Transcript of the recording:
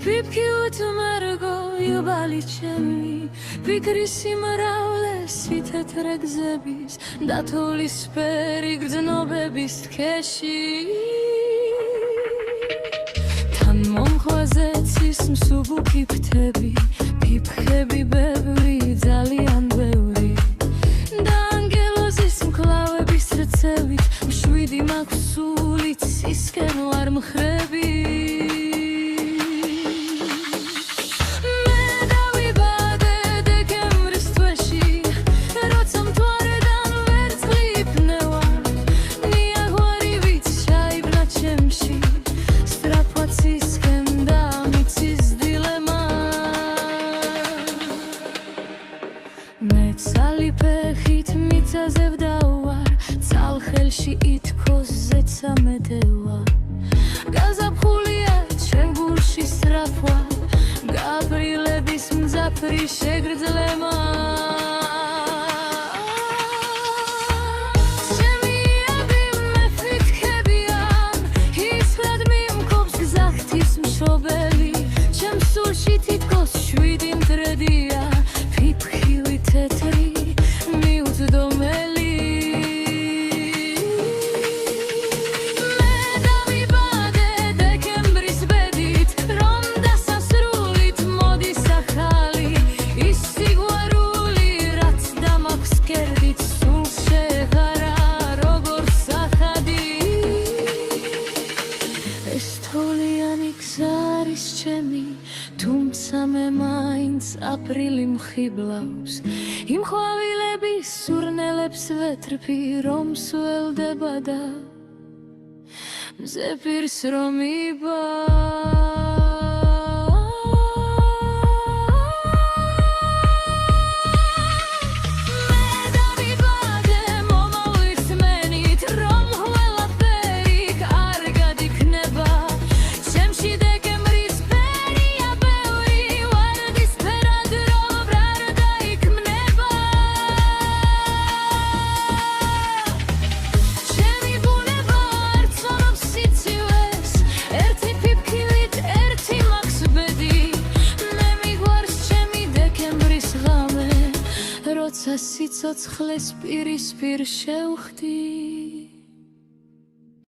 ფიფქივით მარგო იუბალი ჩემი ფიქრის სიმრავლეს სითეთრე გზების დათვლისფერი გრძნობების თქეში თან მომხვაზე ცის მსუბუქი ფრთები ფიფხები ბევრი ძალიან ბევრი და ანგელოზის მკლავების რცევით მშვიდი მაქვს სული ცისკენ ვარ მხრები ფეხით მიწაზე ვდავარ ცალხელში ითქოს ზეცა მეტევა გაზაფხულია ჩემ გულში სწრაფვა გაბრილების მძაფრი შეგრძლემა შემიები მეფიქებიან ისრად მიმკობს გზახთის მშობელი ჩემ სულში თითქოს შვიდი მტრედია ფიფხივი თეთრი თუმცა მე მაინც აპრილი მხიბლავს იმ ხვავილების სურნელებს ვეთრფი რომ სველდება და მზე პირს რომ იბა როცა სიცოცხლეს პირისპირ შევხვდი